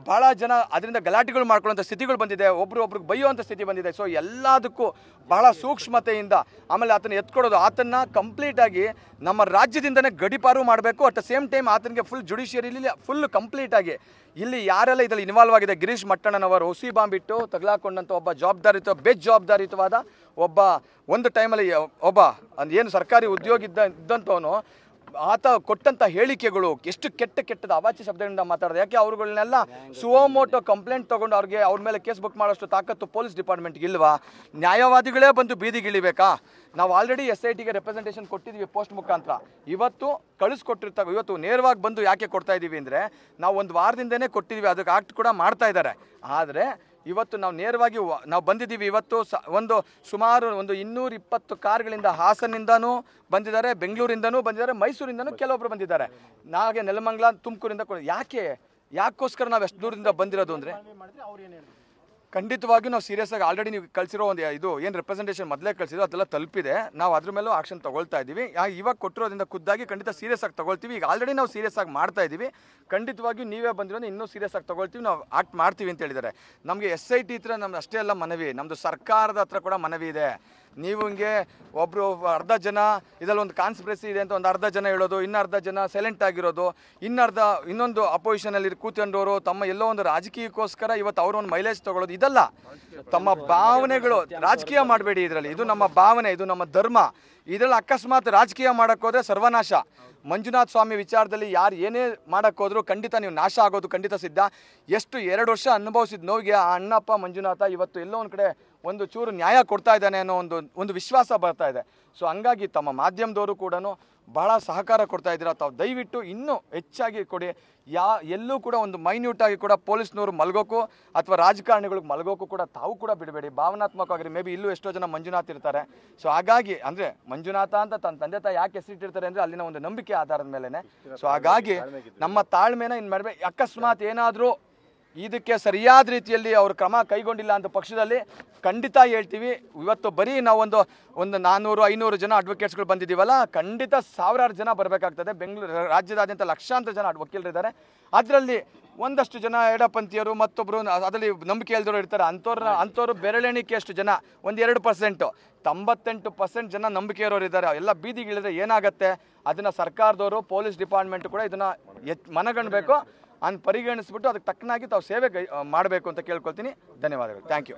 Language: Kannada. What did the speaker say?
ಬಹಳ ಜನ ಅದರಿಂದ ಗಲಾಟೆಗಳು ಮಾಡ್ಕೊಳ್ಳುವಂಥ ಸ್ಥಿತಿಗಳು ಬಂದಿದೆ, ಒಬ್ರಿಗೆ ಬೈಯುವಂಥ ಸ್ಥಿತಿ ಬಂದಿದೆ. ಸೊ ಎಲ್ಲದಕ್ಕೂ ಬಹಳ ಸೂಕ್ಷ್ಮತೆಯಿಂದ ಆಮೇಲೆ ಆತನ ಎತ್ಕೊಡೋದು, ಆತನ ಕಂಪ್ಲೀಟಾಗಿ ನಮ್ಮ ರಾಜ್ಯದಿಂದನೇ ಗಡಿಪಾರು ಮಾಡಬೇಕು. ಅಟ್ ದ ಸೇಮ್ ಟೈಮ್ ಆತನಿಗೆ ಫುಲ್ ಜುಡಿಷಿಯರಿಲಿ ಫುಲ್ ಕಂಪ್ಲೀಟಾಗಿ ಇಲ್ಲಿ ಯಾರೆಲ್ಲ ಇದರಲ್ಲಿ ಇನ್ವಾಲ್ವ್ ಆಗಿದೆ, ಗಿರೀಶ್ ಮಟ್ಟಣ್ಣನವರು ಹುಸಿ ಬಾಂಬ್ ಇಟ್ಟು ತಗಲಾಕೊಂಡಂಥ ಒಬ್ಬ ಬೇಜವಾಬ್ದಾರಿತವಾದ ಒಬ್ಬ ಒಂದು ಟೈಮಲ್ಲಿ ಒಬ್ಬ ಏನು ಸರ್ಕಾರಿ ಉದ್ಯೋಗ ಇದ್ದಂಥವನು ಆತ ಕೊಟ್ಟಂಥ ಹೇಳಿಕೆಗಳು ಎಷ್ಟು ಕೆಟ್ಟದ ಅವಾಚ್ಯ ಶಬ್ದಗಳಿಂದ ಮಾತಾಡೋದು. ಯಾಕೆ ಅವ್ರುಗಳನ್ನೆಲ್ಲ ಸುವೋಮೋಟೋ ಕಂಪ್ಲೇಂಟ್ ತೊಗೊಂಡು ಅವ್ರ ಮೇಲೆ ಕೇಸ್ ಬುಕ್ ಮಾಡೋಷ್ಟು ತಾಕತ್ತು ಪೊಲೀಸ್ ಡಿಪಾರ್ಟ್ಮೆಂಟ್ಗೆ ಇಲ್ವಾ? ನ್ಯಾಯವಾದಿಗಳೇ ಬಂದು ಬೀದಿಗಿಳಿಬೇಕಾ? ನಾವು ಆಲ್ರೆಡಿ SITಗೆ ರೆಪ್ರೆಸೆಂಟೇಷನ್ ಕೊಟ್ಟಿದ್ದೀವಿ ಪೋಸ್ಟ್ ಮುಖಾಂತರ. ಇವತ್ತು ಕಳಿಸ್ಕೊಟ್ಟಿರ್ತಾವೆ, ಇವತ್ತು ನೇರವಾಗಿ ಬಂದು ಯಾಕೆ ಕೊಡ್ತಾ ಇದ್ದೀವಿ ಅಂದರೆ ನಾವು ಒಂದು ವಾರದಿಂದನೇ ಕೊಟ್ಟಿದ್ದೀವಿ, ಅದಕ್ಕೆ ಆಕ್ಟ್ ಕೂಡ ಮಾಡ್ತಾ ಇದ್ದಾರೆ. ಆದರೆ ಇವತ್ತು ನಾವು ನೇರವಾಗಿ ನಾವು ಬಂದಿದ್ದೀವಿ. ಇವತ್ತು ಸುಮಾರು 220 ಕಾರ್ಗಳಿಂದ ಹಾಸನಿಂದನೂ ಬಂದಿದ್ದಾರೆ, ಬೆಂಗಳೂರಿಂದನೂ ಬಂದಿದ್ದಾರೆ, ಮೈಸೂರಿಂದನೂ ಕೆಲವೊಬ್ಬರು ಬಂದಿದ್ದಾರೆ, ನಾಗೆ ನೆಲಮಂಗಲ ತುಮಕೂರಿಂದ. ಯಾಕೋಸ್ಕರ ನಾವು ಎಷ್ಟು ದೂರದಿಂದ ಬಂದಿರೋದು ಅಂದರೆ ಖಂಡಿತವಾಗಿಯೂ ನಾವು ಸೀರಿಯಸ್ ಆಗಿ ಆಲ್ರೆಡಿ ನೀವು ಕಳಿಸಿರೋ ಒಂದು ಇದು ಏನು ರೆಪ್ರೆಸೆಂಟೇಷನ್ ಮೊದಲೇ ಕಳಿಸಿದ್ರು ಅದೆಲ್ಲ ತಲುಪಿದೆ. ನಾವು ಅದ್ರ ಮೇಲೂ ಆಕ್ಷನ್ ತೊಗೊಳ್ತಾ ಇದ್ದೀವಿ. ಇವಾಗ ಕೊಟ್ಟಿರೋದ್ರಿಂದ ಖುದ್ದಾಗಿ ಖಂಡಿತ ಸೀರಿಯಸ್ ಆಗಿ ತೊಗೊಳ್ತೀವಿ. ಈಗ ಆಲ್ರೆಡಿ ನಾವು ಸೀರಿಯಸ್ ಆಗಿ ಮಾಡ್ತಾ ಇದ್ದೀವಿ. ಖಂಡಿತವಾಗಿಯೂ ನೀವೇ ಬಂದಿರೋದು ಇನ್ನೂ ಸೀರಿಯಸ್ ಆಗಿ ತೊಗೊಳ್ತೀವಿ, ನಾವು ಆಕ್ಟ್ ಮಾಡ್ತೀವಿ ಅಂತ ಹೇಳಿದ್ದಾರೆ. ನಮಗೆ SIT ಹತ್ರ ನಮ್ದು ಅಷ್ಟೇ ಅಲ್ಲ ಮನವಿ, ನಮ್ಮದು ಸರ್ಕಾರದ ಹತ್ರ ಕೂಡ ಮನವಿ ಇದೆ. ನೀವು ಹಿಂಗೆ ಒಬ್ಬರು ಅರ್ಧ ಜನ ಇದರಲ್ಲಿ ಒಂದು ಕಾನ್ಸ್ಪಿರಸಿ ಇದೆ ಅಂತ ಒಂದು ಅರ್ಧ ಜನ ಹೇಳೋದು, ಅರ್ಧ ಜನ ಸೈಲೆಂಟ್ ಆಗಿರೋದು, ಇನ್ನೊಂದು ಅಪೋಸಿಷನಲ್ಲಿ ಕೂತ್ಕೊಂಡವರು ತಮ್ಮ ಎಲ್ಲೋ ಒಂದು ರಾಜಕೀಯಕ್ಕೋಸ್ಕರ ಇವತ್ತು ಅವರು ಒಂದು ಮೈಲೇಜ್ ತೊಗೊಳ್ಳೋದು, ಇದಲ್ಲ. ತಮ್ಮ ಭಾವನೆಗಳು ರಾಜಕೀಯ ಮಾಡಬೇಡಿ ಇದರಲ್ಲಿ. ಇದು ನಮ್ಮ ಭಾವನೆ, ಇದು ನಮ್ಮ ಧರ್ಮ. ಇದರಲ್ಲಿ ಅಕಸ್ಮಾತ್ ರಾಜಕೀಯ ಮಾಡೋಕ್ಕೋದ್ರೆ ಸರ್ವನಾಶ. ಮಂಜುನಾಥ ಸ್ವಾಮಿ ವಿಚಾರದಲ್ಲಿ ಯಾರು ಏನೇ ಮಾಡೋಕ್ಕೋದ್ರೂ ಖಂಡಿತ ನೀವು ನಾಶ ಆಗೋದು ಖಂಡಿತ ಸಿದ್ಧ. ಎಷ್ಟು 2 ವರ್ಷ ಅನುಭವಿಸಿದ ನೋವಿಗೆ ಆ ಅಣ್ಣಪ್ಪ ಮಂಜುನಾಥ ಇವತ್ತು ಎಲ್ಲೋ ಒಂದು ಕಡೆ ಒಂದು ಚೂರು ನ್ಯಾಯ ಕೊಡ್ತಾ ಇದ್ದಾನೆ ಅನ್ನೋ ಒಂದು ವಿಶ್ವಾಸ ಬರ್ತಾ ಇದೆ. ಸೊ ಹಂಗಾಗಿ ತಮ್ಮ ಮಾಧ್ಯಮದವರು ಕೂಡ ಬಹಳ ಸಹಕಾರ ಕೊಡ್ತಾ ಇದ್ದೀರಾ. ತಾವು ದಯವಿಟ್ಟು ಇನ್ನೂ ಹೆಚ್ಚಾಗಿ ಕೊಡಿ. ಎಲ್ಲೂ ಕೂಡ ಒಂದು ಮೈನ್ಯೂಟಾಗಿ ಕೂಡ ಪೊಲೀಸ್ನವರು ಮಲಗೋಕ್ಕೂ ಅಥವಾ ರಾಜಕಾರಣಿಗಳಿಗೆ ಮಲಗೋಕ್ಕೂ ಕೂಡ ತಾವು ಕೂಡ ಬಿಡಬೇಡಿ. ಭಾವನಾತ್ಮಕವಾಗಿ ಮೇ ಬಿ ಇಲ್ಲೂ ಎಷ್ಟೋ ಜನ ಮಂಜುನಾಥ್ ಇರ್ತಾರೆ. ಸೊ ಹಾಗಾಗಿ ಅಂದರೆ ಮಂಜುನಾಥ ಅಂತ ತನ್ನ ತಂದೆ ತಾಯಿ ಯಾಕೆ ಹೆಸರಿಟ್ಟಿರ್ತಾರೆ ಅಂದರೆ ಅಲ್ಲಿನ ಒಂದು ನಂಬಿಕೆ ಆಧಾರದ ಮೇಲೇ. ಸೊ ಹಾಗಾಗಿ ನಮ್ಮ ತಾಳ್ಮೆನ ಇನ್ನು ಮಾಡಬೇಕು. ಅಕಸ್ಮಾತ್ ಏನಾದರೂ ಇದಕ್ಕೆ ಸರಿಯಾದ ರೀತಿಯಲ್ಲಿ ಅವರು ಕ್ರಮ ಕೈಗೊಂಡಿಲ್ಲ ಅಂತ ಪಕ್ಷದಲ್ಲಿ ಖಂಡಿತ ಹೇಳ್ತೀವಿ. ಇವತ್ತು ಬರೀ ನಾವು ಒಂದು 400-500 ಜನ ಅಡ್ವೊಕೇಟ್ಸ್ಗಳು ಬಂದಿದ್ದೀವಲ್ಲ, ಖಂಡಿತ ಸಾವಿರಾರು ಜನ ಬರಬೇಕಾಗ್ತದೆ. ಬೆಂಗಳೂರು ರಾಜ್ಯದಾದ್ಯಂತ ಲಕ್ಷಾಂತರ ಜನ ವಕೀಲರಿದ್ದಾರೆ. ಅದರಲ್ಲಿ ಒಂದಷ್ಟು ಜನ ಎಡಪಂಥೀಯರು ಮತ್ತೊಬ್ಬರು ಅದರಲ್ಲಿ ನಂಬಿಕೆ ಇಲ್ದವರು ಇರ್ತಾರೆ. ಅಂಥವ್ರು ಬೆರಳೆಣಿಕೆಯಷ್ಟು ಜನ, 1-2%. 98% ಜನ ನಂಬಿಕೆ ಇರೋರು ಇದ್ದಾರೆ. ಎಲ್ಲ ಬೀದಿಗಿಳಿದ್ರೆ ಏನಾಗುತ್ತೆ? ಅದನ್ನು ಸರ್ಕಾರದವರು ಪೊಲೀಸ್ ಡಿಪಾರ್ಟ್ಮೆಂಟ್ ಕೂಡ ಇದನ್ನು ಮನಗಣಬೇಕು. ಪರಿಗಣಿಸ್ಬಿಟ್ಟು ಅದಕ್ಕೆ ತಕ್ಕನಾಗಿ ತಾವು ಸೇವೆ ಮಾಡಬೇಕು ಅಂತ ಕೇಳ್ಕೊಳ್ತೀನಿ. ಧನ್ಯವಾದಗಳು. Thank you.